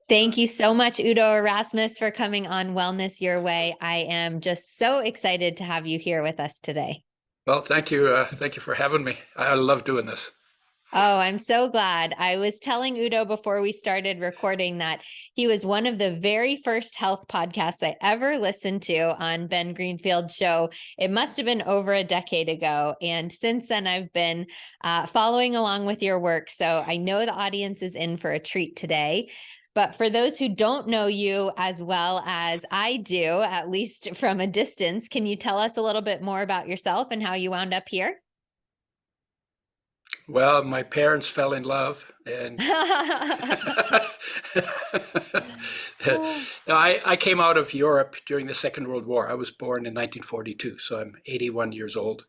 Thank you so much, Udo Erasmus, for coming on Wellness Your Way. I am just so excited to have you here with us today. Well, thank you. Thank you for having me. I love doing this. Oh, I'm so glad. I was telling Udo before we started recording that he was one of the very first health podcasts I ever listened to on Ben Greenfield's show. It must have been over a decade ago. And since then, I've been following along with your work. So I know the audience is in for a treat today. But for those who don't know you as well as I do, at least from a distance, can you tell us a little bit more about yourself and how you wound up here? Well, my parents fell in love, and I came out of Europe during the Second World War. I was born in 1942, so I'm 81 years old.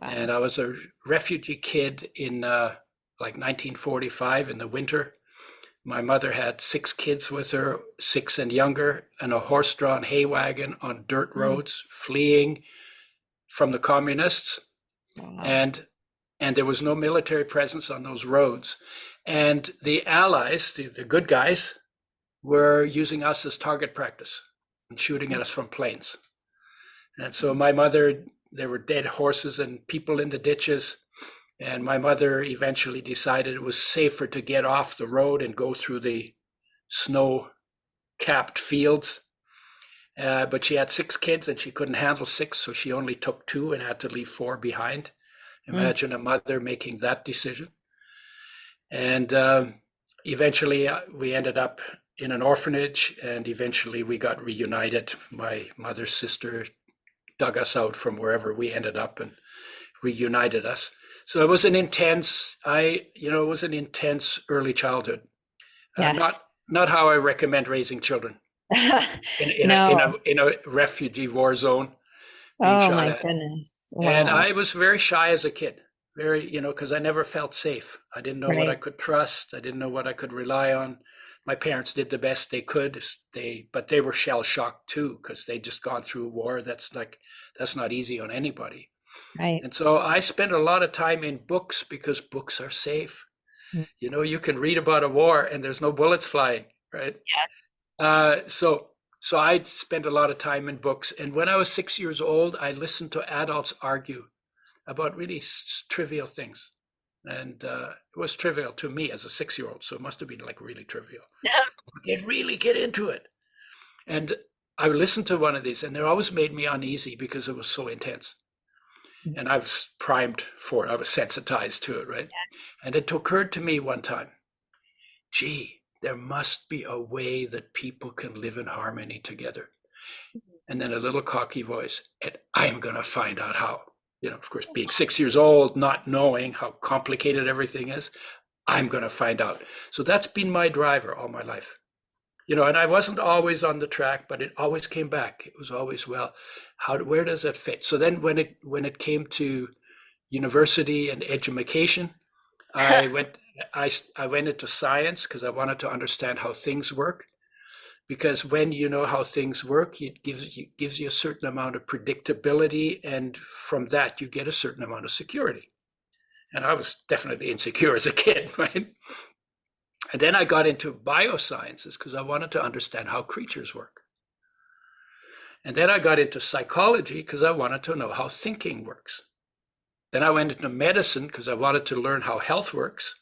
Wow. And I was a refugee kid in like 1945 in the winter. My mother had six kids with her, six and younger, and a horse-drawn hay wagon on dirt Mm. roads, fleeing from the communists. Wow. And and there was no military presence on those roads. And the Allies, the good guys, were using us as target practice and shooting at us from planes. And so my mother, there were dead horses and people in the ditches. And my mother eventually decided it was safer to get off the road and go through the snow capped fields. But she had six kids and she couldn't handle six, so she only took two and had to leave four behind. Mm. Imagine a mother making that decision. And eventually we ended up in an orphanage, and eventually we got reunited. My mother's sister dug us out from wherever we ended up and reunited us. So it was an intense, it was an intense early childhood. Not Yes. not how I recommend raising children No. in a refugee war zone being Oh shot my at. goodness. And Wow. I was very shy as a kid, very, because I never felt safe. I didn't know what I Right. could trust. I didn't know what I could rely on. My parents did the best they could. But they were shell shocked too, because they just gone through a war. That's not easy on anybody. Right. And so I spent a lot of time in books because books are safe. Mm. You can read about a war and there's no bullets flying, right? Yes. So I spent a lot of time in books. And when I was 6 years old, I listened to adults argue about really trivial things. And it was trivial to me as a 6-year-old, so it must have been like really trivial. But they'd really get into it. And I listened to one of these, and it always made me uneasy because it was so intense. And I was primed for it, I was sensitized to it, right? And it occurred to me one time, gee, there must be a way that people can live in harmony together. And then a little cocky voice, and I'm going to find out how. Of course, being 6 years old, not knowing how complicated everything is, I'm going to find out. So that's been my driver all my life. And I wasn't always on the track, but it always came back. It was always, well, where does that fit? So then when it came to university and education, I went I went into science because I wanted to understand how things work, because when you know how things work, it gives you a certain amount of predictability, and from that you get a certain amount of security. And I was definitely insecure as a kid, right? And then I got into biosciences because I wanted to understand how creatures work. And then I got into psychology because I wanted to know how thinking works. Then I went into medicine because I wanted to learn how health works,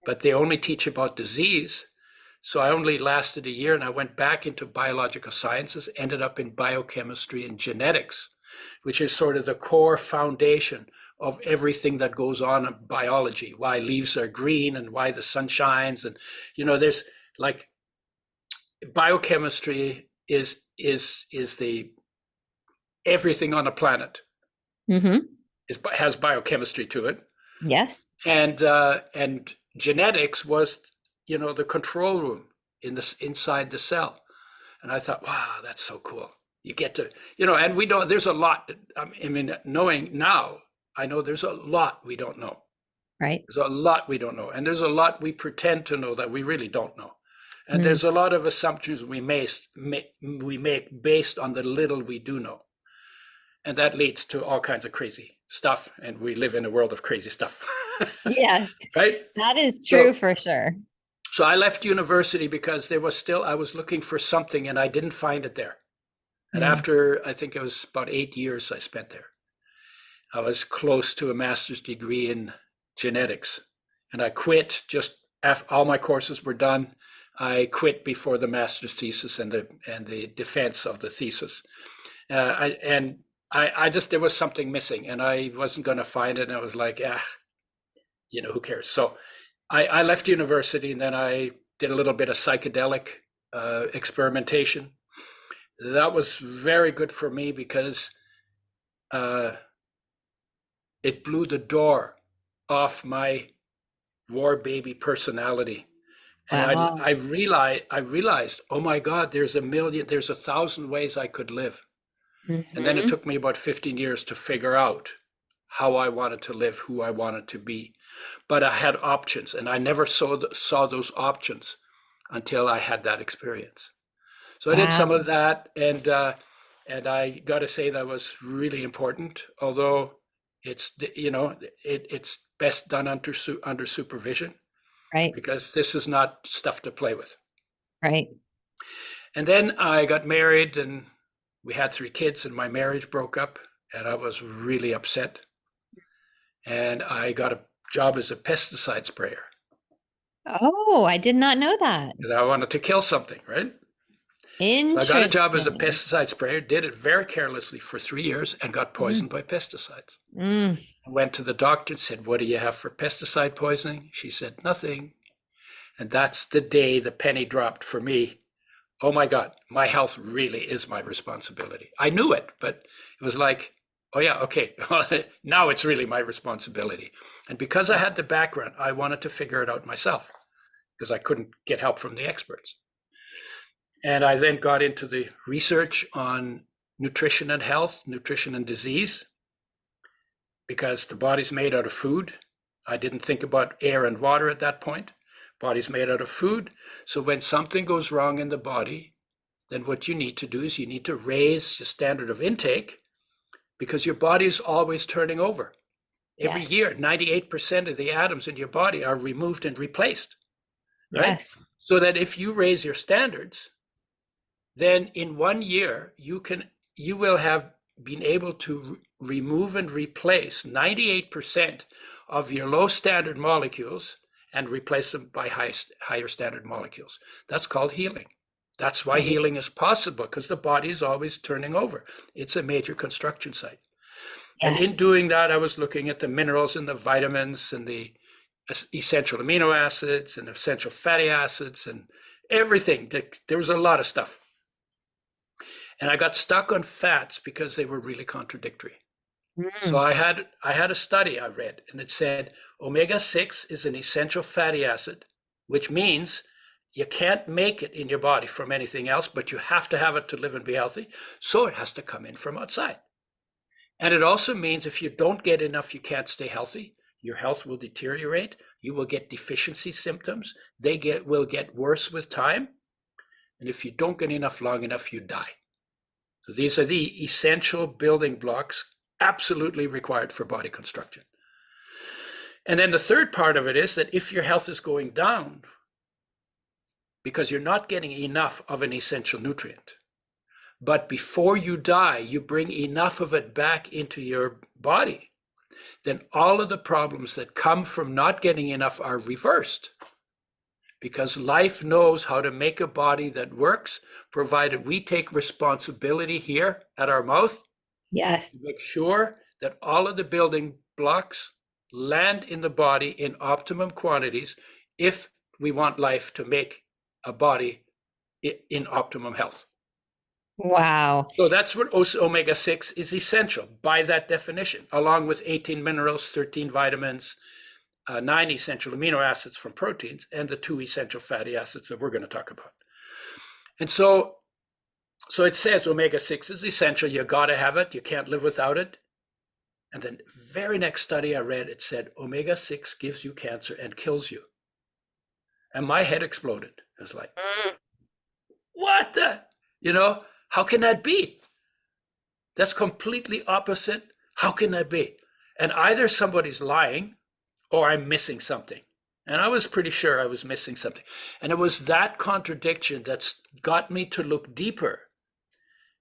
but they only teach about disease. So I only lasted a year, and I went back into biological sciences, ended up in biochemistry and genetics, which is sort of the core foundation of everything that goes on in biology, why leaves are green and why the sun shines. And, there's like biochemistry is the everything on the planet Mm-hmm. has biochemistry to it. Yes. And genetics was the control room inside the cell. And I thought, wow, that's so cool. You get to, and we don't, there's a lot. I mean, knowing now, I know there's a lot we don't know. Right. There's a lot we don't know, and there's a lot we pretend to know that we really don't know. And Mm. there's a lot of assumptions we make based on the little we do know. And that leads to all kinds of crazy stuff, and we live in a world of crazy stuff. Yes, Right? that is true So for sure. So I left university because I was looking for something and I didn't find it there. And Mm. after, I think it was about 8 years I spent there, I was close to a master's degree in genetics. And I quit just after all my courses were done. I quit before the master's thesis and the defense of the thesis. I just, there was something missing and I wasn't going to find it. And I was like, who cares? So I left university and then I did a little bit of psychedelic experimentation. That was very good for me because it blew the door off my war baby personality. And Wow. I realized, oh my God, there's 1,000 ways I could live. And then it Hmm. took me about 15 years to figure out how I wanted to live, who I wanted to be. But I had options, and I never saw those options until I had that experience. So I did some Wow. of that, and I got to say that was really important. Although it's it's best done under supervision Right. because this is not stuff to play with. Right. And then I got married, and we had 3 kids, and my marriage broke up, and I was really upset. And I got a job as a pesticide sprayer Oh, I did not know that. because I wanted to kill something, right? So I got a job as a Interesting. pesticide sprayer, did it very carelessly for 3 years, and got Mm. poisoned by pesticides. Mm. I went to the doctor and said, "What do you have for pesticide poisoning?" She said, "Nothing." And that's the day the penny dropped for me. Oh my God, my health really is my responsibility. I knew it, but it was like, oh yeah, okay, now it's really my responsibility. And because I had the background, I wanted to figure it out myself because I couldn't get help from the experts. And I then got into the research on nutrition and health, nutrition and disease, because the body's made out of food. I didn't think about air and water at that point. Body's made out of food. So when something goes wrong in the body, then what you need to do is you need to raise the standard of intake because your body is always turning over. Every Yes. year, 98% of the atoms in your body are removed and replaced, right? Yes. So that if you raise your standards, then in 1 year you will have been able to remove and replace 98% of your low standard molecules and replace them by higher standard molecules. That's called healing. That's why Right. healing is possible, because the body is always turning over. It's a major construction site. And Yeah. in doing that, I was looking at the minerals and the vitamins and the essential amino acids and essential fatty acids and everything. There was a lot of stuff. And I got stuck on fats because they were really contradictory. So Mm. I had a study I read, and it said omega-6 is an essential fatty acid, which means you can't make it in your body from anything else, but you have to have it to live and be healthy. So it has to come in from outside. And it also means if you don't get enough, you can't stay healthy. Your health will deteriorate. You will get deficiency symptoms. Will get worse with time. And if you don't get enough long enough, you die. So these are the essential building blocks absolutely required for body construction. And then the third part of it is that if your health is going down because you're not getting enough of an essential nutrient, but before you die, you bring enough of it back into your body, then all of the problems that come from not getting enough are reversed. Because life knows how to make a body that works, provided we take responsibility here at our mouth Yes. to make sure that all of the building blocks land in the body in optimum quantities if we want life to make a body in optimum health. Wow. So that's what omega-6 is essential by that definition, along with 18 minerals, 13 vitamins, 9 essential amino acids from proteins, and the 2 essential fatty acids that we're going to talk about. And so it says omega-6 is essential. You got to have it. You can't live without it. And then very next study I read, it said omega-6 gives you cancer and kills you. And my head exploded. I was like, Mm. what the? How can that be? That's completely opposite. How can that be? And either somebody's lying or I'm missing something. And I was pretty sure I was missing something. And it was that contradiction that's got me to look deeper.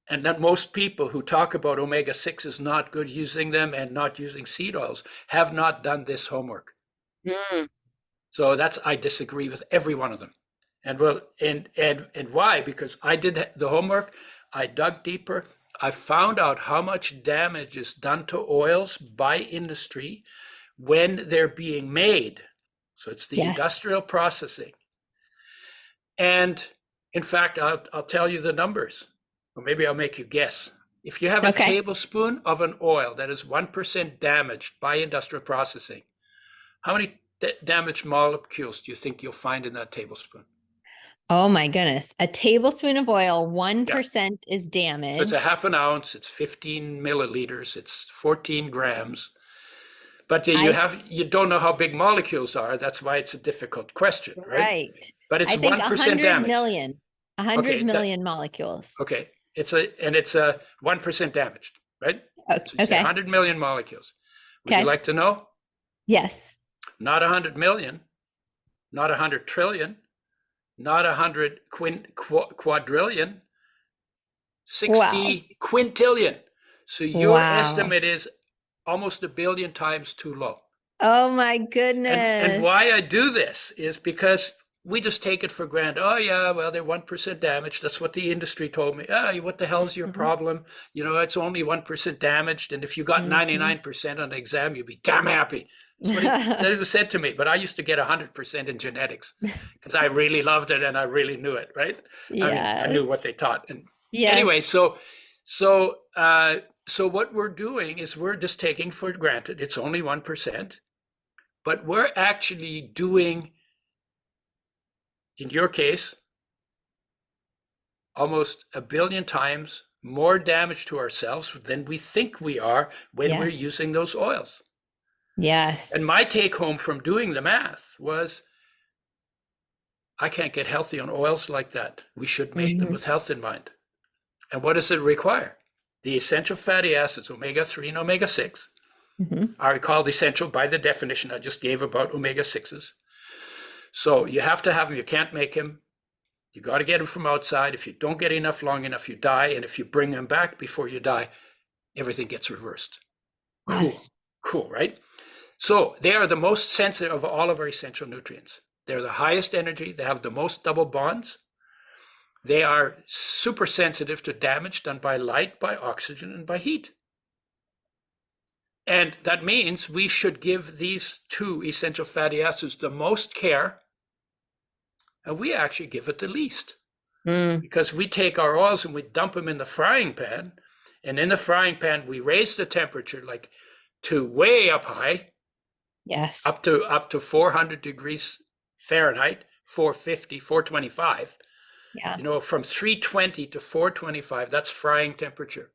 And that most people who talk about omega-6 is not good using them and not using seed oils have not done this homework. Mm. So I disagree with every one of them. And why? Because I did the homework, I dug deeper, I found out how much damage is done to oils by industry when they're being made. So it's the Yes. industrial processing. And in fact, I'll tell you the numbers, or maybe I'll make you guess. If you have a tablespoon of an oil that is 1% damaged by industrial processing, how many damaged molecules do you think you'll find in that tablespoon? Oh my goodness. A tablespoon of oil, 1% is damaged. So it's a half an ounce, it's 15 milliliters, it's 14 grams. But you don't know how big molecules are. That's why it's a difficult question, right? Right. But it's I think 1% damage. 100 million molecules. Okay. It's a 1% damaged, right? So you say 100 million molecules. Would you like to know? Yes. Not 100 million, not 100 trillion, not 100 quadrillion, 60 quintillion. So your estimate is almost a billion times too low. Oh my goodness. And why I do this is because we just take it for granted. Oh yeah, well, they're 1% damaged. That's what the industry told me. What the hell's your problem? It's only 1% damaged. And if you got 99% on the exam, you'd be damn happy. That's what he said to me. But I used to get 100% in genetics because I really loved it and I really knew it, right? Yes. I mean, I knew what they taught. And anyway, so what we're doing is we're just taking for granted it's only 1%, but we're actually doing, in your case, almost a billion times more damage to ourselves than we think we are when we're using those oils. Yes. And my take home from doing the math was, I can't get healthy on oils like that. We should make them with health in mind. And what does it require? The essential fatty acids, omega-3 and omega-6, are called essential by the definition I just gave about omega-6s. So you have to have them. You can't make them. You got to get them from outside. If you don't get enough long enough, you die. And if you bring them back before you die, everything gets reversed. Cool, right? So they are the most sensitive of all of our essential nutrients. They're the highest energy. They have the most double bonds. They are super sensitive to damage done by light, by oxygen, and by heat. And that means we should give these two essential fatty acids the most care, and we actually give it the least. Because we take our oils and we dump them in the frying pan, and in the frying pan, we raise the temperature like to way up high. Yes. Up to 400 degrees Fahrenheit, 450, 425. Yeah. From 320 to 425, that's frying temperature.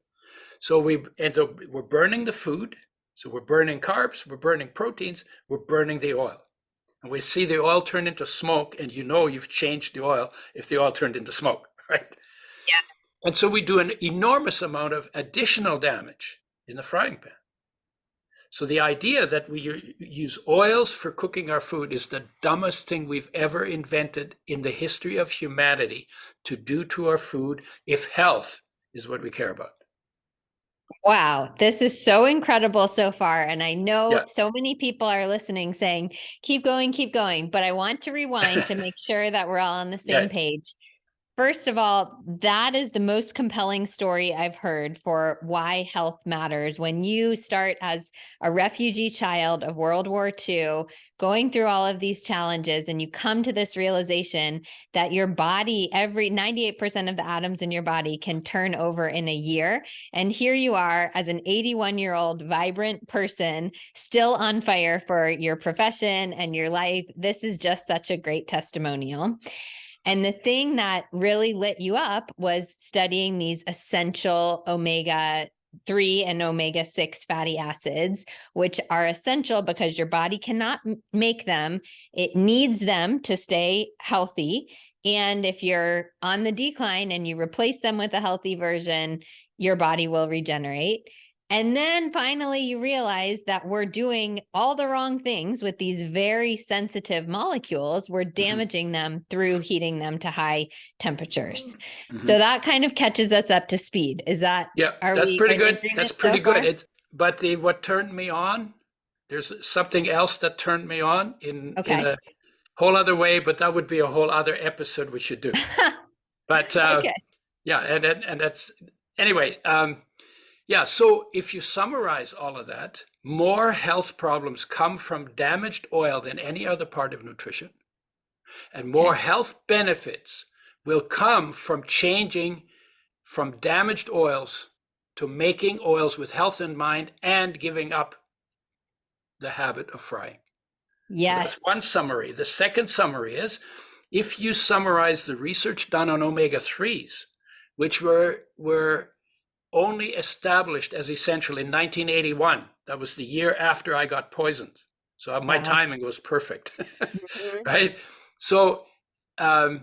So we're burning the food. So we're burning carbs, we're burning proteins, we're burning the oil. And we see the oil turn into smoke, and you've changed the oil if the oil turned into smoke, right? Yeah. And so we do an enormous amount of additional damage in the frying pan. So the idea that we use oils for cooking our food is the dumbest thing we've ever invented in the history of humanity to do to our food if health is what we care about. Wow, this is so incredible so far. And I know so many people are listening saying, keep going. But I want to rewind to make sure that we're all on the same page. First of all, that is the most compelling story I've heard for why health matters. When you start as a refugee child of World War II, going through all of these challenges, and you come to this realization that your body, 98% of the atoms in your body can turn over in a year. And here you are as an 81-year-old vibrant person, still on fire for your profession and your life. This is just such a great testimonial. And the thing that really lit you up was studying these essential omega-3 and omega-6 fatty acids, which are essential because your body cannot make them. It needs them to stay healthy. And if you're on the decline and you replace them with a healthy version, your body will regenerate. And then finally, you realize that we're doing all the wrong things with these very sensitive molecules. We're damaging them through heating them to high temperatures. So that kind of catches us up to speed. Is that, Yeah, are that's we pretty in good. agreement That's pretty so far? good. But what turned me on, there's something else that turned me on in Okay. a whole other way, but that would be a whole other episode we should do. But Okay. yeah, and that's anyway. Yeah, so if you summarize all of that, more health problems come from damaged oil than any other part of nutrition, and more health benefits will come from changing from damaged oils to making oils with health in mind and giving up the habit of frying. So that's Yes. one summary. The second summary is, if you summarize the research done on omega-3s, which were only established as essential in 1981. That was the year after I got poisoned. So my timing was perfect, right? So I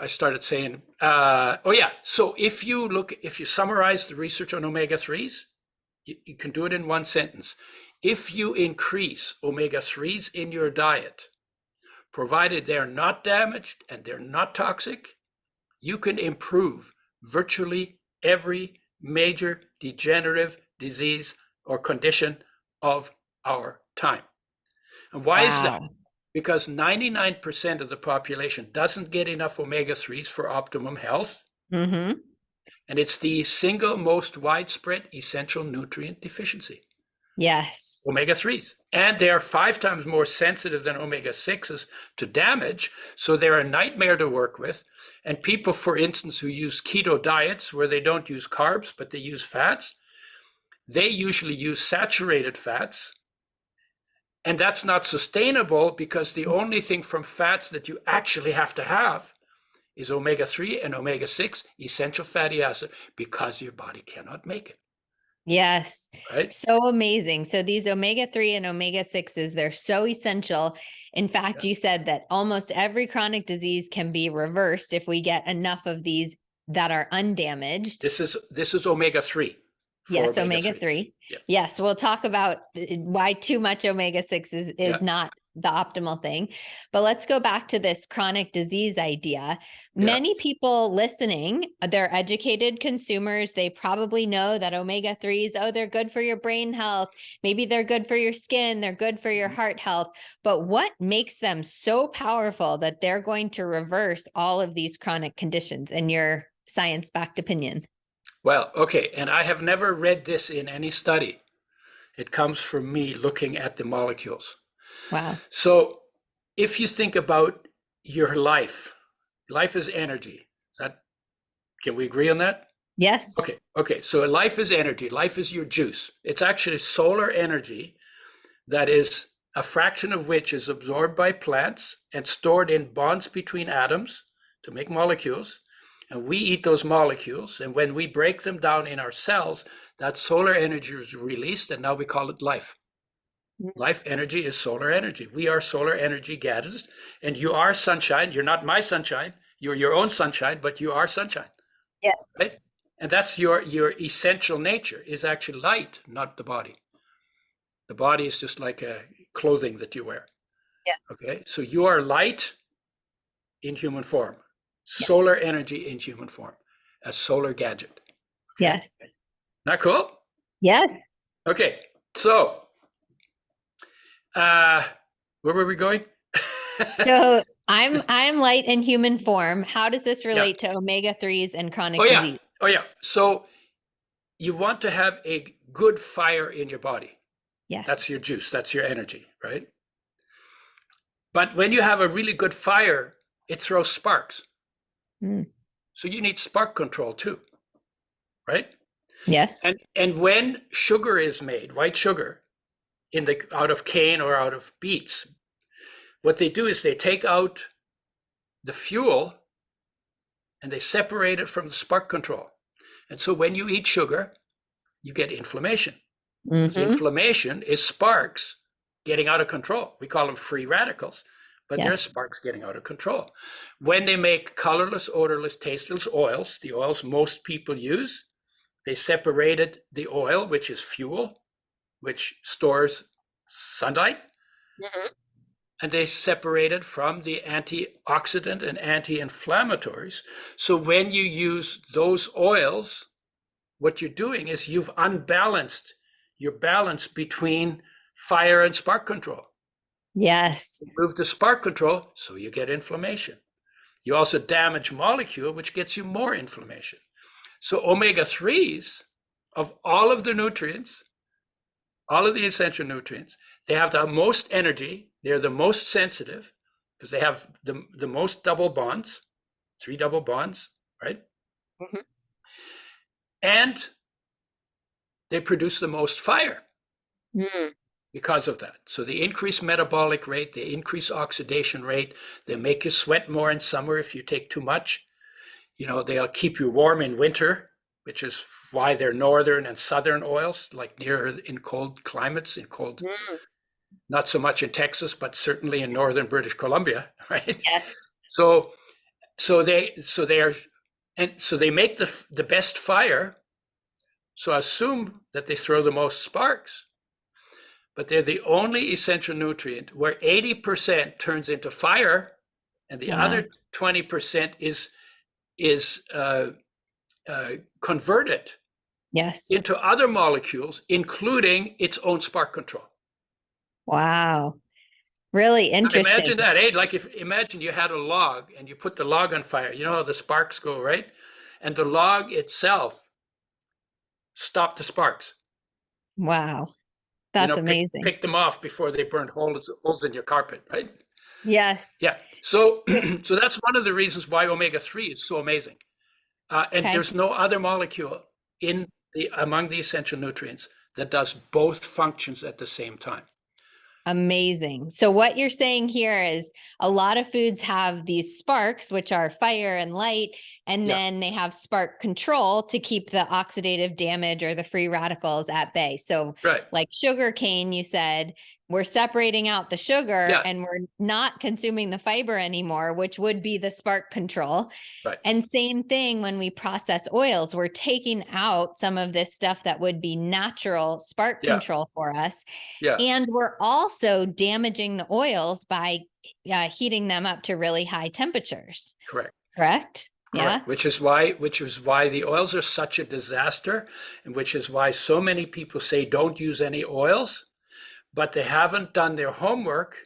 started saying, so if you summarize the research on omega-3s, you can do it in one sentence. If you increase omega-3s in your diet, provided they're not damaged and they're not toxic, you can improve virtually every major degenerative disease or condition of our time. And why is that? Because 99% of the population doesn't get enough omega-3s for optimum health. And it's the single most widespread essential nutrient deficiency. Yes. Omega-3s. And they are 5 times more sensitive than omega-6s to damage. So they're a nightmare to work with. And people, for instance, who use keto diets where they don't use carbs, but they use fats, they usually use saturated fats. And that's not sustainable because the only thing from fats that you actually have to have is omega-3 and omega-6 essential fatty acid, because your body cannot make it. Yes. Right? So amazing. So these omega-3 and omega-6s, they're so essential. In fact, you said that almost every chronic disease can be reversed if we get enough of these that are undamaged. This is omega-3. Yes, omega-3. Yep. Yes, we'll talk about why too much omega-6 is not the optimal thing. But let's go back to this chronic disease idea. Many people listening, they're educated consumers. They probably know that omega-3s, they're good for your brain health. Maybe they're good for your skin. They're good for your heart health. But what makes them so powerful that they're going to reverse all of these chronic conditions, in your science-backed opinion? Well, okay, and I have never read this in any study. It comes from me looking at the molecules. Wow. So if you think about your life is energy. Can we agree on that? Yes. Okay. So life is energy. Life is your juice. It's actually solar energy that is a fraction of which is absorbed by plants and stored in bonds between atoms to make molecules. And we eat those molecules, and when we break them down in our cells, that solar energy is released, and now we call it life. Life energy is solar energy. We are solar energy gadgets, and you are sunshine. You're not my sunshine. You're your own sunshine, but you are sunshine. Yeah. Right? And that's your essential nature, is actually light, not the body. The body is just like a clothing that you wear. Yeah. Okay. So you are light in human form. Solar energy in human form, a solar gadget. Okay? Yeah. Not cool? Yes. Okay. So, where were we going? So I'm light in human form. How does this relate to omega-3s and chronic disease? Oh yeah. So you want to have a good fire in your body. Yes. That's your juice. That's your energy, right? But when you have a really good fire, it throws sparks. So you need spark control too, right? Yes. And when sugar is made, white sugar, out of cane or out of beets, what they do is they take out the fuel and they separate it from the spark control. And so when you eat sugar, you get inflammation. Inflammation is sparks getting out of control. We call them free radicals. but there are Yes. sparks getting out of control. When they make colorless, odorless, tasteless oils, the oils most people use, they separated the oil, which is fuel, which stores sunlight, and they separated from the antioxidant and anti-inflammatories. So when you use those oils, what you're doing is you've unbalanced your balance between fire and spark control. Yes. You move the spark control, so you get inflammation. You also damage molecule, which gets you more inflammation. So omega-3s, of all of the nutrients, all of the essential nutrients, they have the most energy. They're the most sensitive because they have the most double bonds, 3 double bonds, right? Mm-hmm. And they produce the most fire because of that. So the increased metabolic rate, the increased oxidation rate, they make you sweat more in summer if you take too much. They'll keep you warm in winter, which is why they're northern and southern oils, like near in cold climates, not so much in Texas, but certainly in northern British Columbia, right? Yes. So they make the best fire. So assume that they throw the most sparks, but they're the only essential nutrient where 80% turns into fire, and the other 20% is converted into other molecules, including its own spark control. Wow. Really interesting. Imagine that, like imagine you had a log and you put the log on fire. You know how the sparks go, right? And the log itself stopped the sparks. Wow. That's amazing. Pick them off before they burned holes in your carpet, right? Yes. Yeah. So that's one of the reasons why omega-3 is so amazing. And there's no other molecule among the essential nutrients that does both functions at the same time. Amazing. So what you're saying here is a lot of foods have these sparks, which are fire and light, and then they have spark control to keep the oxidative damage or the free radicals at bay. So like sugar cane, you said, we're separating out the sugar and we're not consuming the fiber anymore, which would be the spark control. Right. And same thing when we process oils, we're taking out some of this stuff that would be natural spark control for us. Yeah. And we're also damaging the oils by heating them up to really high temperatures. Correct? Yeah. Which is why the oils are such a disaster, and which is why so many people say don't use any oils. But they haven't done their homework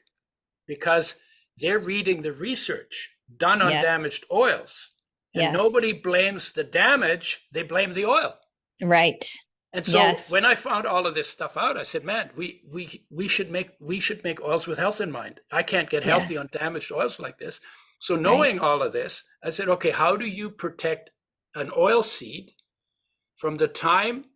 because they're reading the research done on damaged oils. And nobody blames the damage, they blame the oil. Right. And so when I found all of this stuff out, I said, man, we should make oils with health in mind. I can't get healthy on damaged oils like this. So knowing all of this, I said, okay, how do you protect an oil seed from the time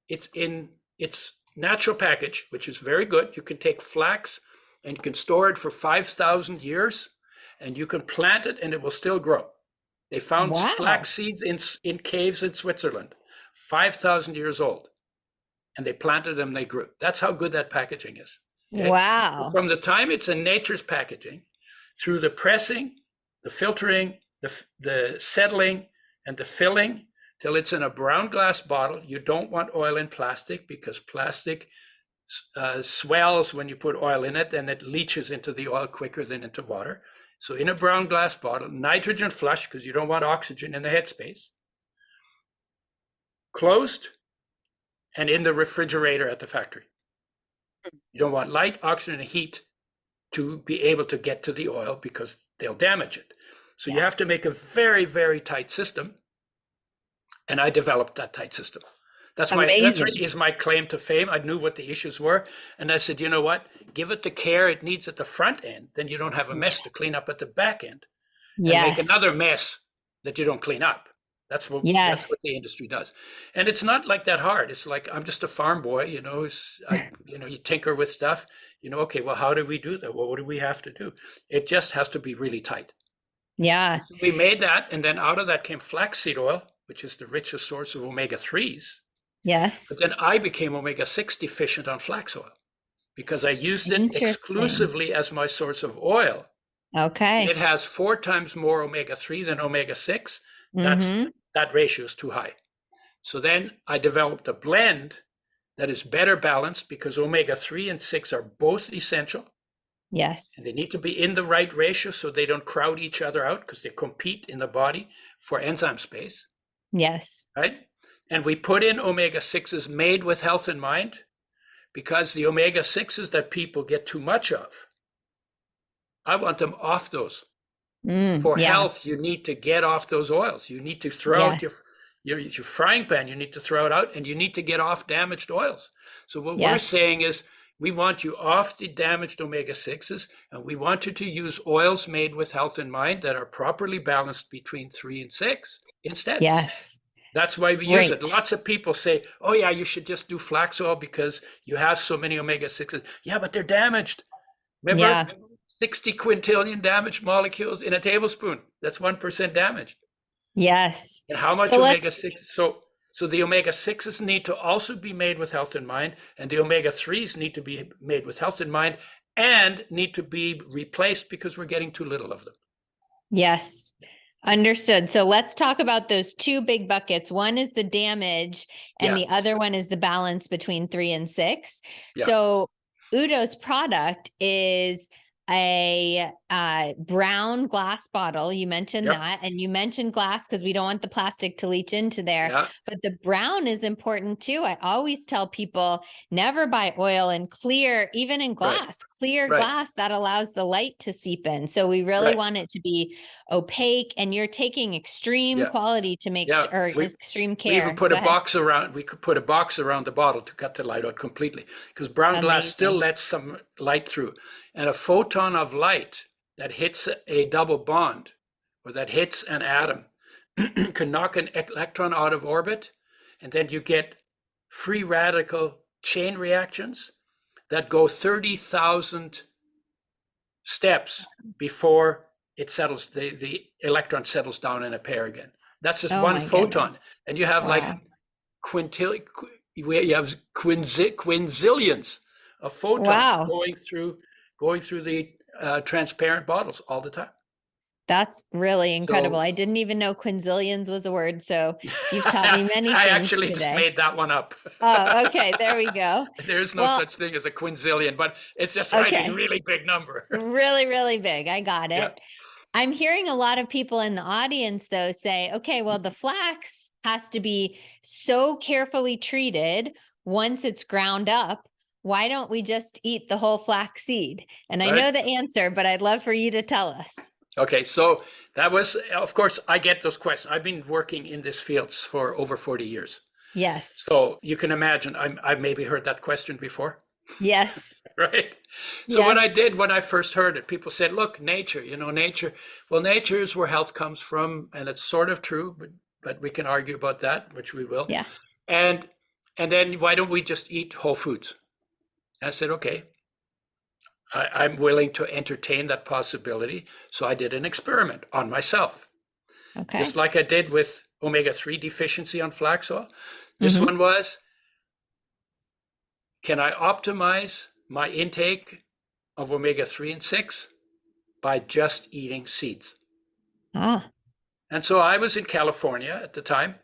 it's in its natural package, which is very good? You can take flax and you can store it for 5,000 years and you can plant it and it will still grow. They found flax seeds in caves in Switzerland, 5,000 years old, and they planted them, they grew. That's how good that packaging is. Okay? Wow. From the time it's in nature's packaging through the pressing, the filtering, the settling, and the filling, till it's in a brown glass bottle. You don't want oil in plastic because plastic swells when you put oil in it, and it leaches into the oil quicker than into water. So in a brown glass bottle, nitrogen flush, because you don't want oxygen in the headspace, closed, and in the refrigerator at the factory. You don't want light, oxygen, and heat to be able to get to the oil because they'll damage it. So you have to make a very, very tight system. And I developed that tight system. That's my claim to fame. I knew what the issues were. And I said, you know what? Give it the care it needs at the front end. Then you don't have a mess to clean up at the back end. And make another mess that you don't clean up. That's what the industry does. And it's not like that hard. It's like, I'm just a farm boy, you tinker with stuff, okay, well, how do we do that? Well, what do we have to do? It just has to be really tight. Yeah. So we made that. And then out of that came flaxseed oil, which is the richest source of omega-3s. Yes. But then I became omega-6 deficient on flax oil because I used it exclusively as my source of oil. Okay. It has 4 times more omega-3 than omega-6. Mm-hmm. That ratio is too high. So then I developed a blend that is better balanced because omega-3 and 6 are both essential. And Yes. they need to be in the right ratio so they don't crowd each other out because they compete in the body for enzyme space, Yes. right? And we put in omega-6s made with health in mind because the omega-6s that people get too much of, I want them off those. For Yeah. health, you need to get off those oils. You need to throw out Yes. your frying pan. You need to throw it out, and you need to get off damaged oils. So what we're Yes. saying is we want you off the damaged omega-6s, and we want you to use oils made with health in mind that are properly balanced between 3 and 6 instead. Yes. That's why we use it. Great. Lots of people say, oh yeah, you should just do flax oil because you have so many omega-6s. Yeah, but they're damaged. Remember, Yeah. 60 quintillion damaged molecules in a tablespoon. That's 1% damage. Yes. And how much So let's omega-6? So the omega-6s need to also be made with health in mind, and the omega-3s need to be made with health in mind and need to be replaced because we're getting too little of them. Yes. Understood. So let's talk about those two big buckets. One is the damage, and Yeah, the other one is the balance between 3 and 6. yeah, So Udo's product is a brown glass bottle. You mentioned yep, that, and you mentioned glass because we don't want the plastic to leach into there. yeah, But the brown is important too. I always tell people never buy oil in clear, even in right, glass, clear right, glass that allows the light to seep in. So we really right. want it to be opaque, and you're taking extreme Yeah, quality to make yeah. or extreme We even care. put Go a ahead. box around. We could put a box around the bottle to cut the light out completely, because brown glass still Amazing. lets some light through, and a photon of light that hits a double bond or that hits an atom can knock an electron out of orbit, and then you get free radical chain reactions that go 30,000 steps before it settles, the electron settles down in a pair again. That's just Oh one my photon. goodness. And you have like Wow. you have quinzillions of photons Wow. going through the transparent bottles all the time. That's really incredible. So I didn't even know quinzillions was a word, so you've taught me many I things actually just today. made that one up. Oh, okay. There we go. There's no Well, such thing as a quinzillion, but it's just writing okay. really big number. Really, really big. I got Yeah. it. I'm hearing a lot of people in the audience, though, say, okay, well, the flax has to be so carefully treated once it's ground up. Why don't we just eat the whole flax seed? And I Right. know the answer, but I'd love for you to tell us. Okay, so that was, of course, I get those questions. I've been working in this field for over 40 years. Yes. So you can imagine, I've maybe heard that question before, Yes. right? So what I Yes. did when I first heard it, people said, look, nature, nature. Well, nature is where health comes from, and it's sort of true, but we can argue about that, which we will. Yeah. And and then why don't we just eat whole foods? I said, okay, I'm willing to entertain that possibility. So I did an experiment on myself, just Okay. like I did with omega-3 deficiency on flax oil. This Mm-hmm. one was, can I optimize my intake of omega-3 and 6 by just eating seeds? Ah, And so I was in California at the time,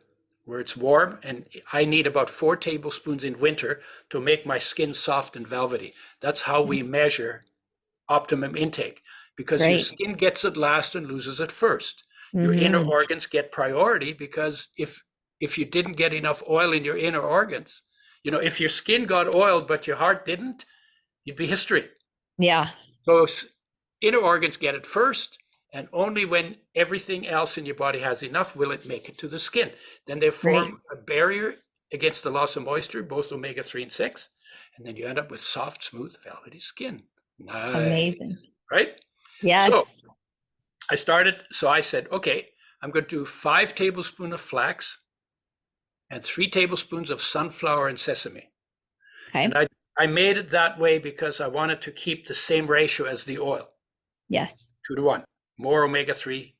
where it's warm, and I need about 4 tablespoons in winter to make my skin soft and velvety. That's how we measure optimum intake, because your great. skin gets it last and loses it first. Your inner Mm-hmm. organs get priority, because if you didn't get enough oil in your inner organs, if your skin got oiled but your heart didn't, you'd be history. Yeah. So inner organs get it first, and only when everything else in your body has enough will it make it to the skin. Then they Great. form a barrier against the loss of moisture, both omega-3 and 6, and then you end up with soft, smooth, velvety skin. Amazing. Nice, right? So Yes. I said, okay, I'm going to do 5 tablespoons of flax and 3 tablespoons of sunflower and sesame. And Okay. I made it that way because I wanted to keep the same ratio as the oil, Yes. 2-to-1. More omega-3,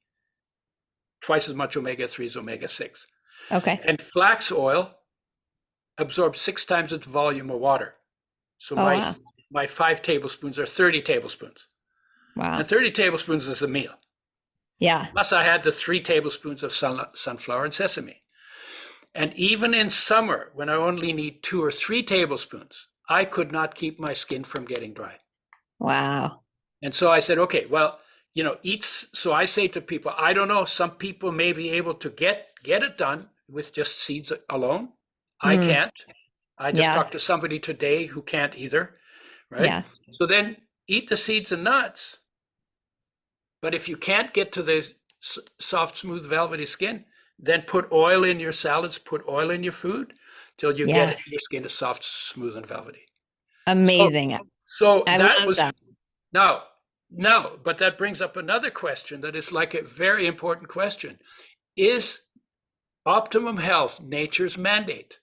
twice as much omega-3 as omega-6. Okay. And flax oil absorbs 6 times its volume of water. So Oh, wow. my 5 tablespoons are 30 tablespoons. Wow. And 30 tablespoons is a meal. Yeah. Plus I had the 3 tablespoons of sunflower and sesame. And even in summer, when I only need 2 or 3 tablespoons, I could not keep my skin from getting dry. Wow. And so I said, okay, well, eat. So I say to people, I don't know, some people may be able to get it done with just seeds alone. I Mm. can't. I just Yeah. talked to somebody today who can't either, right? Yeah. So then eat the seeds and nuts. But if you can't get to the soft, smooth, velvety skin, then put oil in your salads, put oil in your food till you get it, Yes. your skin is soft, smooth, and velvety. Amazing. So I that love was that. now, but that brings up another question that is like a very important question. Is optimum health nature's mandate?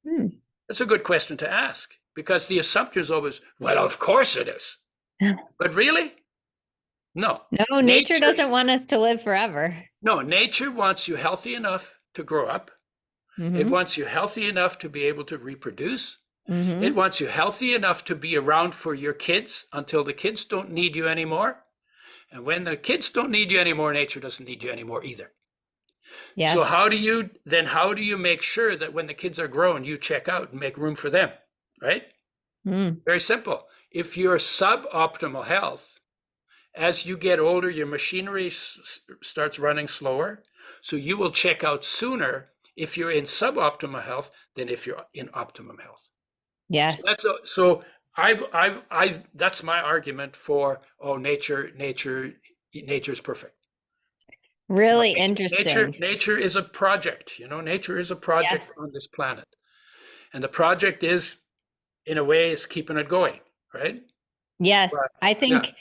Hmm. That's a good question to ask because the assumption is always, well, of course it is. But really? No. No, nature doesn't want us to live forever. No, nature wants you healthy enough to grow up. It wants you healthy enough to be able to reproduce. It wants you healthy enough to be around for your kids until the kids don't need you anymore. And when the kids don't need you anymore, nature doesn't need you anymore either. Yes. So how do you make sure that when the kids are grown, you check out and make room for them, right? Very simple. If you're suboptimal health, as you get older, your machinery starts running slower. So you will check out sooner if you're in suboptimal health than if you're in optimum health. Yes. So that's my argument for nature's perfect. Really interesting. Nature is a project. Nature is a project on this planet, and the project is, in a way, is keeping it going, right? Yes, I think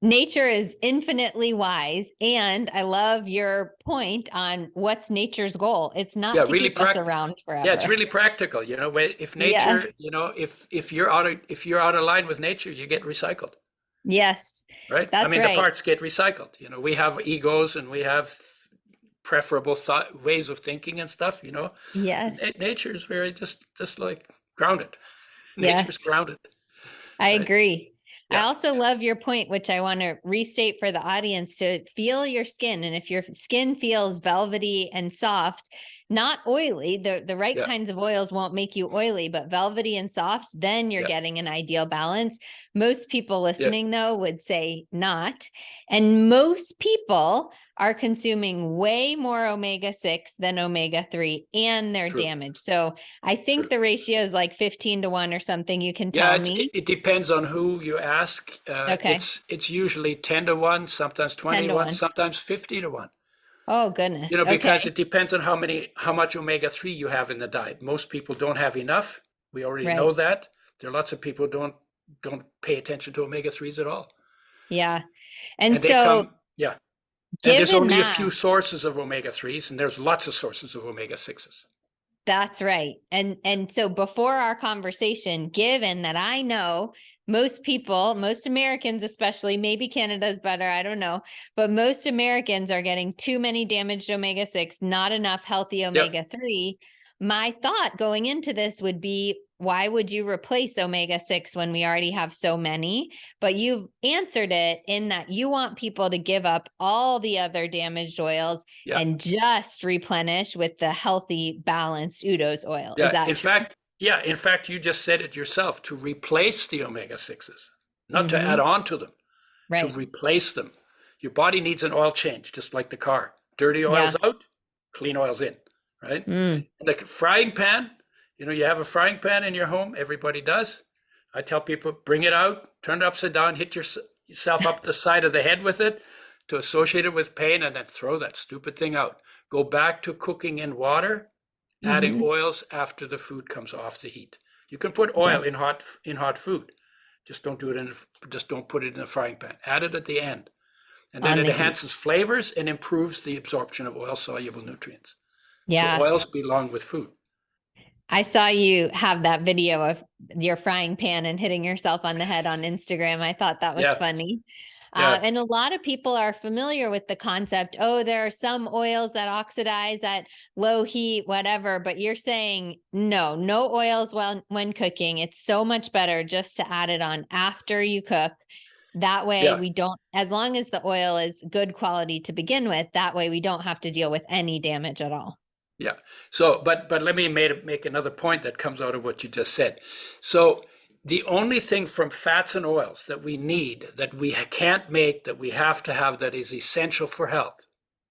nature is infinitely wise, and I love your point on what's nature's goal. It's not to keep us around forever. Yeah, it's really practical. If nature, if you're out of line with nature, you get recycled. Yes, right. That's the parts get recycled. We have egos and we have preferable ways of thinking and stuff. Yes, nature is very just like grounded. Yes, Nature's grounded. I agree. Yeah. I also love your point, which I want to restate for the audience, to feel your skin. And if your skin feels velvety and soft, not oily, the right kinds of oils won't make you oily, but velvety and soft, then you're getting an ideal balance. Most people listening, though, would say not. And most people are consuming way more omega-6 than omega-3, and they're damaged. So I think the ratio is like 15-1 or something. You can tell me. It depends on who you ask. Okay. It's usually 10-1, sometimes 20-1, sometimes 50-1. Oh, goodness. Because it depends on how much omega-3 you have in the diet. Most people don't have enough. We already know that. There are lots of people who don't pay attention to omega-3s at all. Yeah. And so and there's only a few sources of omega-3s, and there's lots of sources of omega-6s. That's right. And so before our conversation, given that I know most people, most Americans especially, maybe Canada's better, I don't know, but most Americans are getting too many damaged omega-6, not enough healthy omega-3. My thought going into this would be, why would you replace omega-6 when we already have so many? But you've answered it in that you want people to give up all the other damaged oils and just replenish with the healthy, balanced Udo's oil. Is that in fact, you just said it yourself, to replace the omega-6s, not to add on to them, to replace them. Your body needs an oil change, just like the car. Dirty oil's out, clean oil's in, right? And the frying pan, you have a frying pan in your home, everybody does. I tell people, bring it out, turn it upside down, hit yourself up the side of the head with it to associate it with pain, and then throw that stupid thing out. Go back to cooking in water, adding oils after the food comes off the heat. You can put oil in hot food. Just don't put it in a frying pan. Add it at the end. And then it enhances flavors and improves the absorption of oil-soluble nutrients. So oils belong with food. I saw you have that video of your frying pan and hitting yourself on the head on Instagram. I thought that was funny. And a lot of people are familiar with the concept, there are some oils that oxidize at low heat, whatever, but you're saying no oils when cooking. It's so much better just to add it on after you cook. That way Yeah. we don't, as long as the oil is good quality to begin with, that way we don't have to deal with any damage at all. Yeah. So, but let me make another point that comes out of what you just said. So the only thing from fats and oils that we need, that we can't make, that we have to have, that is essential for health,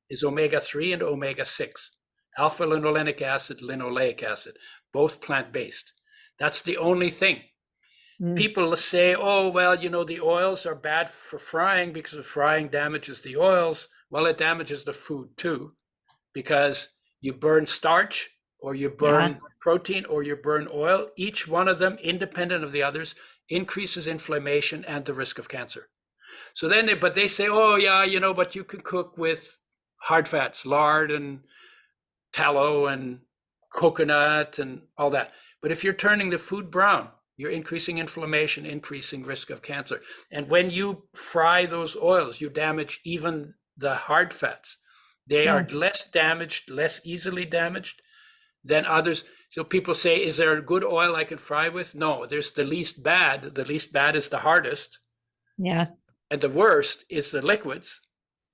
is omega-3 and omega-6, alpha linolenic acid, linoleic acid, both plant-based. That's the only thing. People say, oh, well, the oils are bad for frying because the frying damages the oils. Well, it damages the food too, because you burn starch or you burn protein or you burn oil. Each one of them, independent of the others, increases inflammation and the risk of cancer. So then, but they say, oh yeah, but you can cook with hard fats, lard and tallow and coconut and all that. But if you're turning the food brown, you're increasing inflammation, increasing risk of cancer. And when you fry those oils, you damage even the hard fats. They are less damaged, less easily damaged than others. So people say, is there a good oil I can fry with? No, there's the least bad. The least bad is the hardest. Yeah. And the worst is the liquids.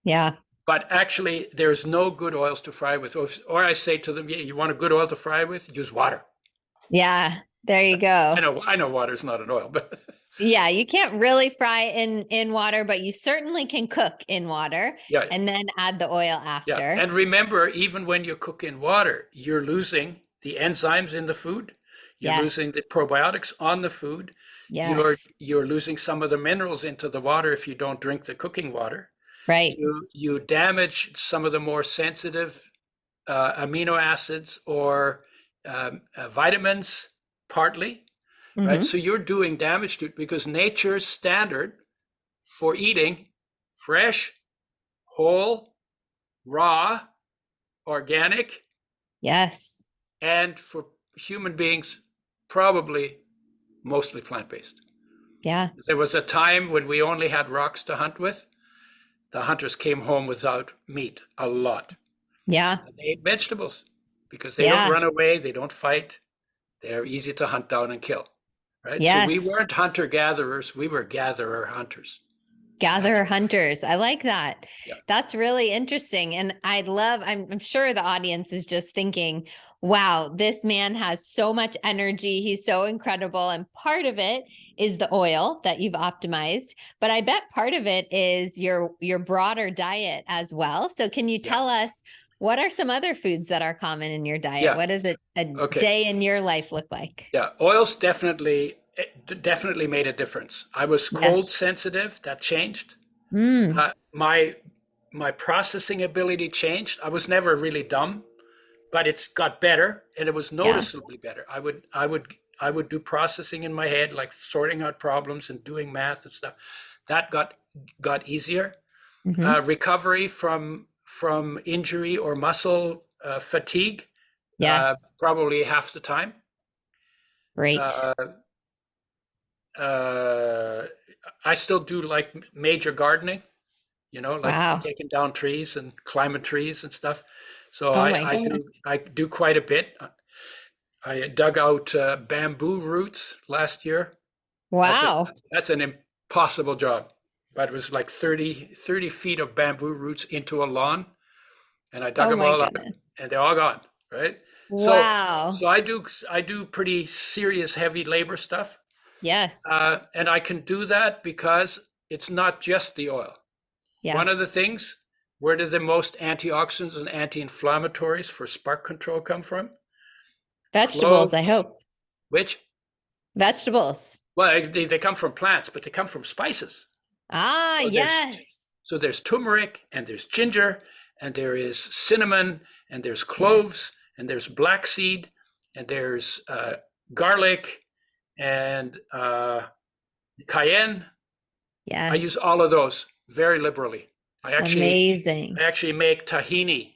Yeah. But actually, there's no good oils to fry with. Or I say to them, yeah, you want a good oil to fry with? Use water. Yeah. There you go. I know water is not an oil, but yeah, you can't really fry in water, but you certainly can cook in water and then add the oil after. Yeah. And remember, even when you cook in water, you're losing the enzymes in the food. You're losing the probiotics on the food. Yes. You're losing some of the minerals into the water if you don't drink the cooking water. Right. You damage some of the more sensitive amino acids or vitamins, partly, right? So you're doing damage to it, because nature's standard for eating fresh, whole, raw, organic. Yes. And for human beings, probably mostly plant-based. Yeah. There was a time when we only had rocks to hunt with. The hunters came home without meat a lot. Yeah. So they ate vegetables because they don't run away, they don't fight. They're easy to hunt down and kill, right? Yes. So we weren't hunter-gatherers, we were gatherer-hunters. Gatherer hunters. I like that. Yeah. That's really interesting. And I'm sure the audience is just thinking, wow, this man has so much energy. He's so incredible. And part of it is the oil that you've optimized, but I bet part of it is your broader diet as well. So can you tell us, what are some other foods that are common in your diet? Yeah. What does a day in your life look like? Yeah, oils definitely made a difference. I was cold sensitive, that changed. My processing ability changed. I was never really dumb, but it's got better, and it was noticeably better. I would do processing in my head, like sorting out problems and doing math and stuff. That got easier. Recovery from injury or muscle fatigue, probably half the time. Great. I still do like major gardening, like taking down trees and climbing trees and stuff. So I do quite a bit. I dug out bamboo roots last year. Wow. That's an impossible job, but it was like 30 feet of bamboo roots into a lawn, and I dug them all up, and they're all gone, right? Wow. So I do pretty serious heavy labor stuff. Yes. And I can do that because it's not just the oil. One of the things, where do the most antioxidants and anti-inflammatories for spark control come from? Vegetables, I hope. Which? Vegetables. Well, they come from plants, but they come from spices. Yes. So there's turmeric, and there's ginger, and there is cinnamon, and there's cloves, and there's black seed, and there's garlic, and cayenne. Yes. I use all of those very liberally. Amazing. I actually make tahini.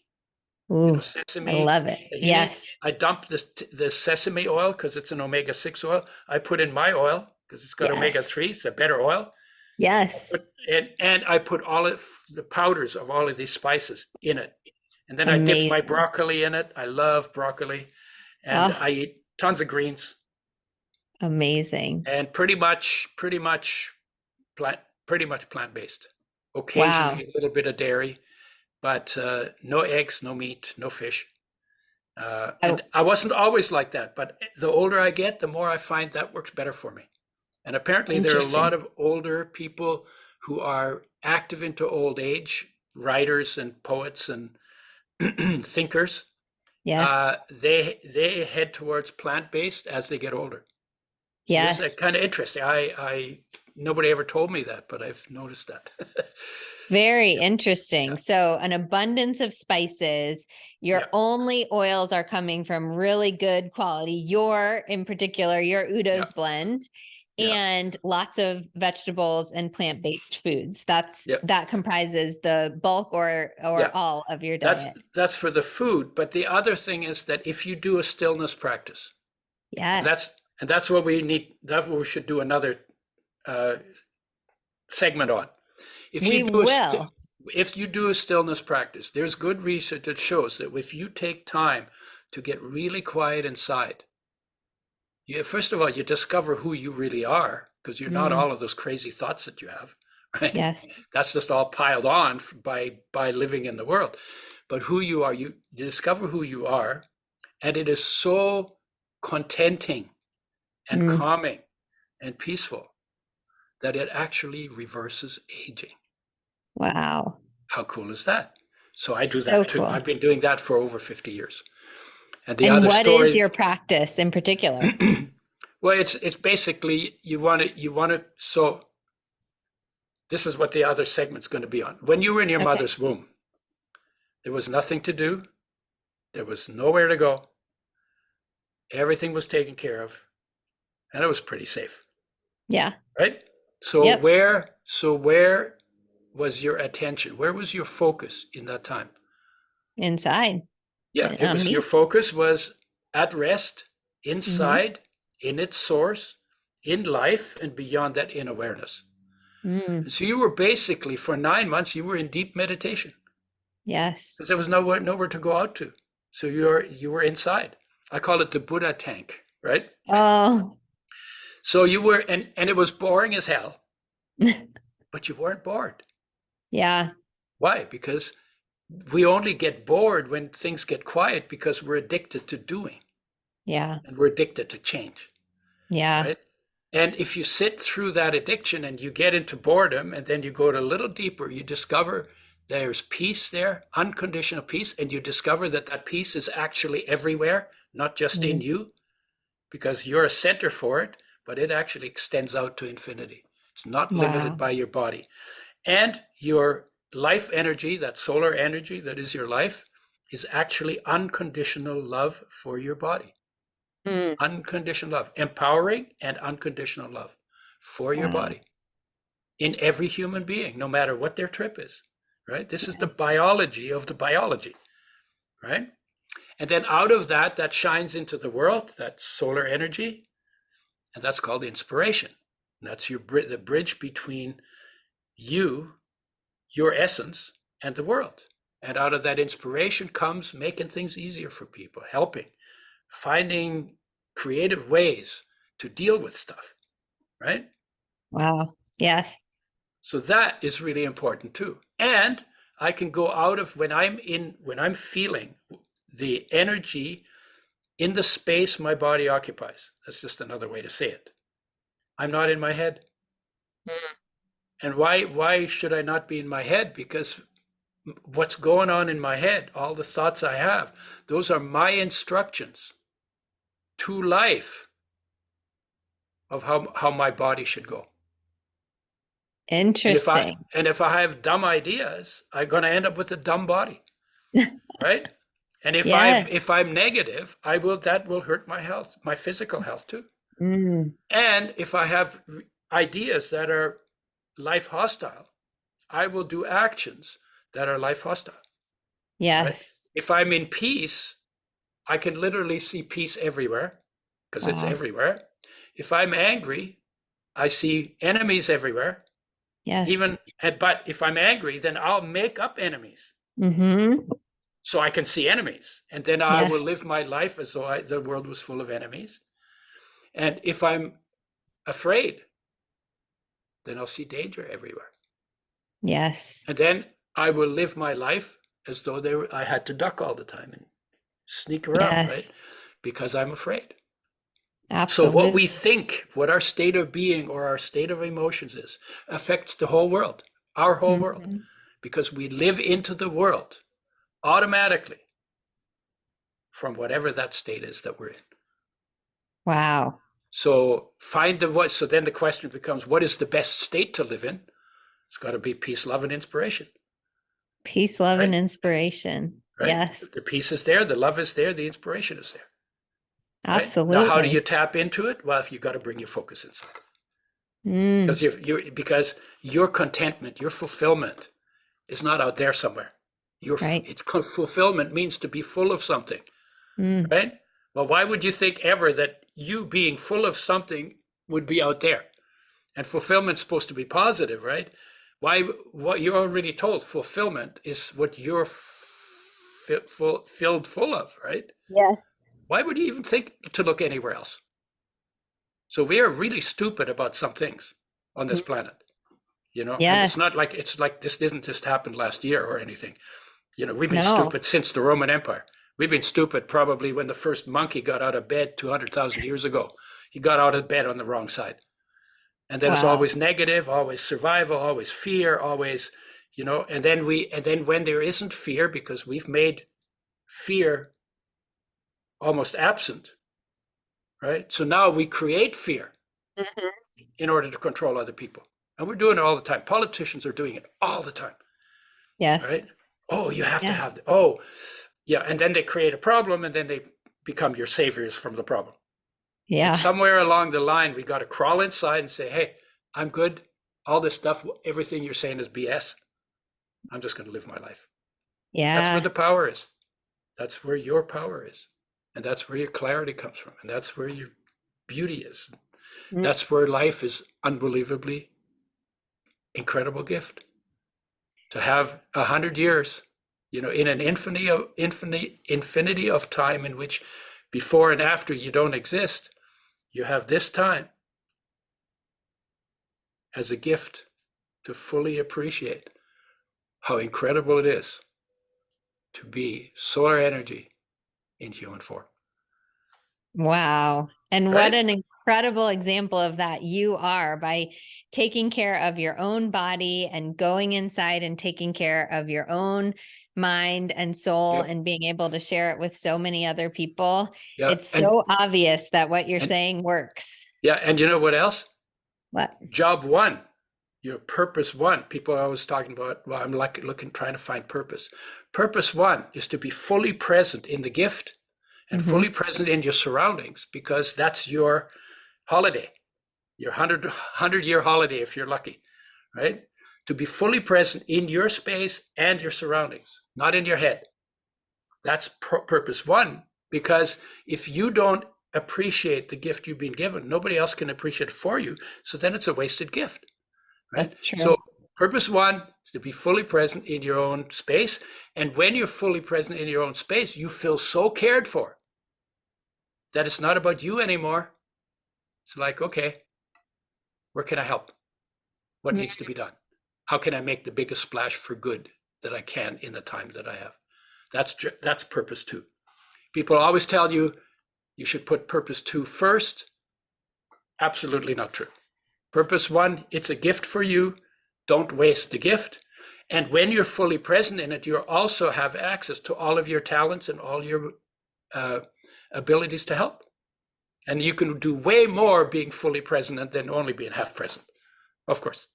Ooh, Sesame. I love it. Tahini. Yes. I dump the sesame oil because it's an omega-6 oil. I put in my oil because it's got omega-3. It's a better oil. Yes. And I put all of the powders of all of these spices in it. And then I dip my broccoli in it. I love broccoli. And I eat tons of greens. Amazing. And pretty much pretty much plant-based. Wow. Occasionally a little bit of dairy, but no eggs, no meat, no fish. And I wasn't always like that, but the older I get, the more I find that works better for me. And apparently there are a lot Interesting. of older people who are active into old age, writers and poets and thinkers. Yes. They head towards plant-based as they get older. So this is Yes. kind of interesting. I nobody ever told me that, but I've noticed that. Very Yeah, interesting. yeah, So an abundance of spices. Your yeah, only oils are coming from really good quality. Your, in particular, your yeah, Udo's blend, yeah, and lots of vegetables and plant-based foods. yeah, That comprises the bulk or yeah. all of your That's diet. that's for the food. But the other thing is that if you do a stillness practice, and that's Yes. and that's what we need. That's what we should do another uh, segment on. If you We do a will. if you do a stillness practice, there's good research that shows that if you take time to get really quiet inside, first of all, you discover who you really are because you're not Mm, all of those crazy thoughts that you have, right? yes. That's just all piled on by living in the world. But who you are, you discover who you are, and it is so contenting and Mm, calming and peaceful that it actually reverses aging. wow. How cool is that? So I do So that too. cool. I've been doing that for over 50 years. And the And other what is story, your practice in particular? well, it's basically you want to so this is what the other segment's going to be on. When you were in your Okay. mother's womb, there was nothing to do. There was nowhere to go. Everything was taken care of, and it was pretty safe, Yeah. right? So Yep. where was your attention? Where was your focus in that time? Inside. Yeah, it On was your me. focus was at rest, Mm-hmm. inside, in its source, in life, and beyond that in awareness. Mm, And so you were basically for 9 months you were in deep meditation because yes. there was nowhere to go out to. So you were inside. I call it the Buddha tank, right? Oh, So you were and it was boring as hell, but you weren't bored. yeah. Why? Because we only get bored when things get quiet because we're addicted to doing Yeah. and we're addicted to change, Yeah. right? And if you sit through that addiction and you get into boredom and then you go a little deeper, you discover there's peace there, unconditional peace, and you discover that that peace is actually everywhere, not just in Mm, you, because you're a center for it, but it actually extends out to infinity. It's not limited wow. by your body. And your life energy, that solar energy that is your life, is actually unconditional love for your body. Mm, Unconditional love, empowering and unconditional love for your wow. body in every human being, no matter what their trip is, right? This is the Yes. biology of the biology, right? And then out of that, that shines into the world, that solar energy, and that's called inspiration. And that's the bridge between you, your essence, and the world. And out of that inspiration comes making things easier for people, helping, finding creative ways to deal with stuff, right? Wow. Yes. So that is really important too. And I can go out of when I'm feeling the energy in the space my body occupies. That's just another way to say it. I'm not in my head. Mm, And why should I not be in my head? Because what's going on in my head, all the thoughts I have, those are my instructions to life of how my body should go. And if I interesting. and if I have dumb ideas, I'm going to end up with a dumb body, right? And if I'm Yes. if I'm negative, that will hurt my health, my physical health too. Mm, And if I have ideas that are life hostile, I will do actions that are life hostile, right? yes. If I'm in peace, I can literally see peace everywhere because it's Wow. everywhere. If I'm angry, I see enemies everywhere. Yes. But if I'm angry, then I'll make up enemies Mm-hmm. so I can see enemies, and then I will Yes. live my life as though the world was full of enemies. And if I'm afraid, then I'll see danger everywhere. Yes. And then I will live my life as though I had to duck all the time and sneak around, right? Yes. Because I'm afraid. So what Absolutely. we think, what our state of being or our state of emotions is, affects the whole world, our whole world, Mhm. because we live into the world automatically from whatever that state is that we're in. Wow. So find the what. So then the question becomes, what is the best state to live in? It's got to be peace, love, and inspiration, Peace, love, right? and inspiration. Right. Yes. The peace is there, the love is there, the inspiration is there. Right. Now, how do you Absolutely. tap into it? Well, if you got to bring your focus inside, Mm. because your contentment, your fulfillment is not out there somewhere. Right. Fulfillment means to be full of something, Mm. right? Well, why would you think ever that you being full of something would be out there? And fulfillment's supposed to be positive, right? Why? What you're already told, fulfillment is what you're filled full of, right? Yes. Why would you even think to look anywhere else? So we are really stupid about some things on this planet, and Yes. it's like this didn't just happen last year or anything. We've been No. stupid since the Roman Empire. We've been stupid probably when the first monkey got out of bed 200,000 years ago. He got out of bed on the wrong side. And then it's Wow. always negative, always survival, always fear, always, and then when there isn't fear, because we've made fear almost absent, right? So now we create fear Mhm. in order to control other people. And we're doing it all the time. Politicians are doing it all the time, right? Yes. Oh, you have to have, Yes. yeah. And then they create a problem and then they become your saviors from the problem. And Yeah. somewhere along the line, we got to crawl inside and say, hey, I'm good. All this stuff, everything you're saying is BS. I'm just going to live my life. That's where Yeah. the power is. That's where your power is. And that's where your clarity comes from. And that's where your beauty is. Mm. That's where life is unbelievably incredible gift. To have 100 years, in an infinity of time in which before and after you don't exist, you have this time as a gift to fully appreciate how incredible it is to be solar energy in human form. Wow. And what Right? an incredible example of that you are by taking care of your own body and going inside and taking care of your own mind and soul Yep. and being able to share it with so many other people. Yeah. It's so obvious that what you're And saying works. yeah, and you know what else? What? Job one, your purpose one. People are always talking about, well, I'm trying to find purpose. Purpose one is to be fully present in the gift and Mm-hmm. fully present in your surroundings, because that's your holiday, your 100-year holiday if you're lucky, right? To be fully present in your space and your surroundings, not in your head. That's purpose one, because if you don't appreciate the gift you've been given, nobody else can appreciate it for you. So then it's a wasted gift, right? That's true. So purpose one is to be fully present in your own space. And when you're fully present in your own space, you feel so cared for that it's not about you anymore. It's like, okay, where can I help? What Mm. needs to be done? How can I make the biggest splash for good that I can in the time that I have? That's purpose two. People always tell you should put purpose two first. Absolutely not true. Purpose one, it's a gift for you. Don't waste the gift. And when you're fully present in it, you also have access to all of your talents and all your abilities to help. And you can do way more being fully present than only being half present, of course.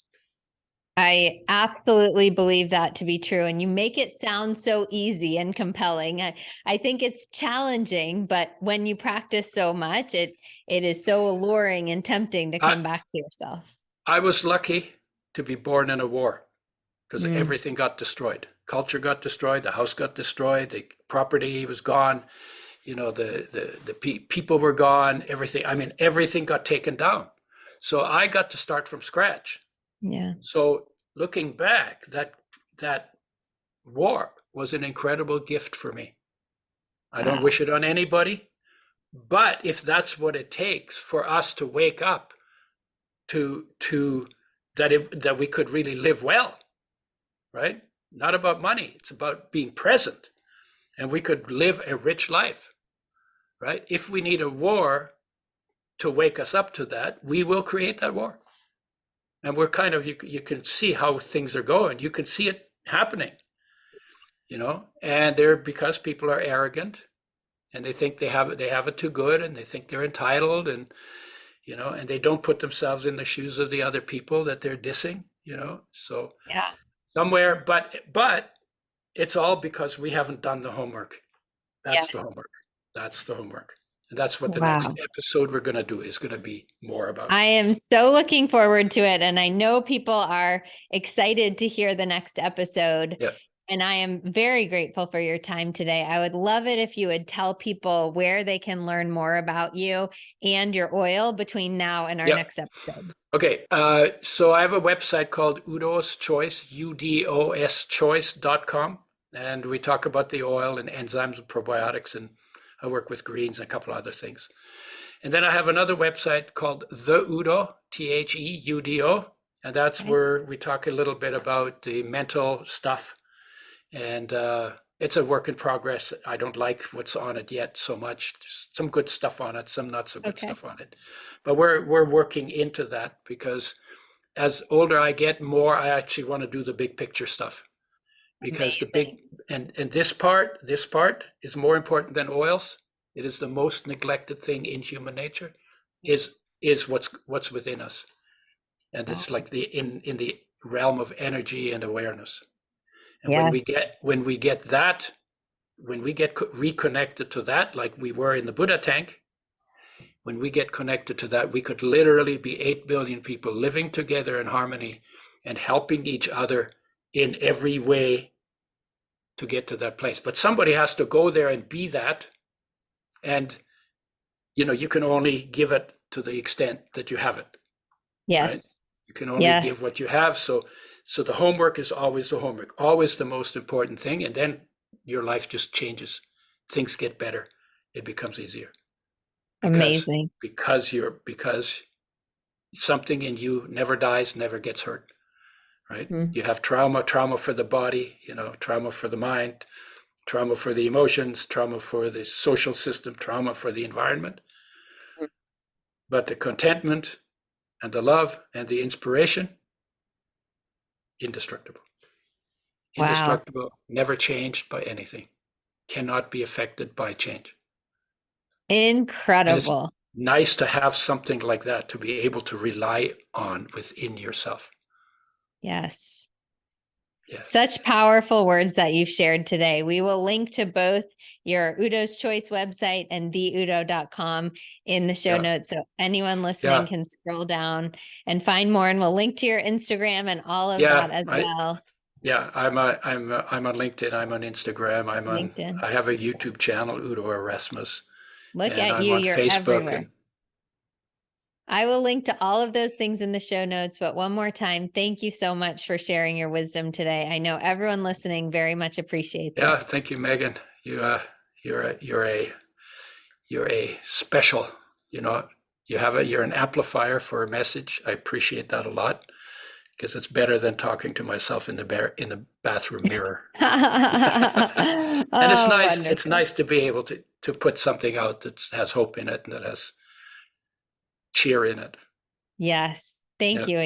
I absolutely believe that to be true. And you make it sound so easy and compelling. I think it's challenging, but when you practice so much, it is so alluring and tempting to I, come back to yourself. I was lucky to be born in a war because Mm. everything got destroyed. Culture got destroyed, the house got destroyed, the property was gone, the people were gone, everything. I mean, everything got taken down. So I got to start from scratch. Yeah. So looking back, that war was an incredible gift for me. I don't Wow. wish it on anybody, but if that's what it takes for us to wake up to that we could really live well, right? Not about money. It's about being present, and we could live a rich life, right? If we need a war to wake us up to that, we will create that war. And we're kind of, you can see how things are going. You can see it happening, and they're, because people are arrogant and they think they have it too good, and they think they're entitled, and and they don't put themselves in the shoes of the other people that they're dissing, so Yeah. somewhere, but it's all because we haven't done the homework. That's the homework. That's the homework. And that's what the next Wow. episode we're going to do is going to be more about. I am so looking forward to it. And I know people are excited to hear the next episode. Yeah. And I am very grateful for your time today. I would love it if you would tell people where they can learn more about you and your oil between now and our next episode. Okay. So I have a website called Udo's Choice, udoschoice.com. And we talk about the oil and enzymes and probiotics, and I work with greens and a couple other things. And then I have another website called The Udo, THEUDO, and that's where we talk a little bit about the mental stuff. And it's a work in progress. I don't like what's on it yet so much. There's some good stuff on it, some not so good stuff on it. But we're working into that, because as older I get, more I actually want to do the big picture stuff. Because the big and this part is more important than oils. It is the most neglected thing in human nature, is what's within us, and it's like in the realm of energy and awareness. And when we get reconnected to that, like we were in the Buddha tank, when we get connected to that, we could literally be 8 billion people living together in harmony and helping each other in every way to get to that place. But somebody has to go there and be that. And, you can only give it to the extent that you have it. Yes. Right? You can only give what you have. So the homework is always the homework, always the most important thing. And then your life just changes. Things get better. It becomes easier. Amazing. Because something in you never dies, never gets hurt. Right? You have trauma for the body, trauma for the mind, trauma for the emotions, trauma for the social system, trauma for the environment. But the contentment and the love and the inspiration, indestructible. Wow. Indestructible, never changed by anything, cannot be affected by change. Incredible. And it's nice to have something like that to be able to rely on within yourself. Yes. Yeah. Such powerful words that you've shared today. We will link to both your Udo's Choice website and theudo.com in the show notes. So anyone listening can scroll down and find more, and we'll link to your Instagram and all of that as well. Yeah, I'm on LinkedIn. I'm on Instagram. I'm on LinkedIn. I have a YouTube channel, Udo Erasmus. Look and at I'm you. on You're Facebook everywhere. I will link to all of those things in the show notes, but one more time, thank you so much for sharing your wisdom today. I know everyone listening very much appreciates it. Yeah, thank you, Megan. You're a special, you're an amplifier for a message. I appreciate that a lot, because it's better than talking to myself in the bathroom mirror. And it's nice. Wonderful. It's nice to be able to put something out that has hope in it and that has cheer in it. Yes. Thank you again.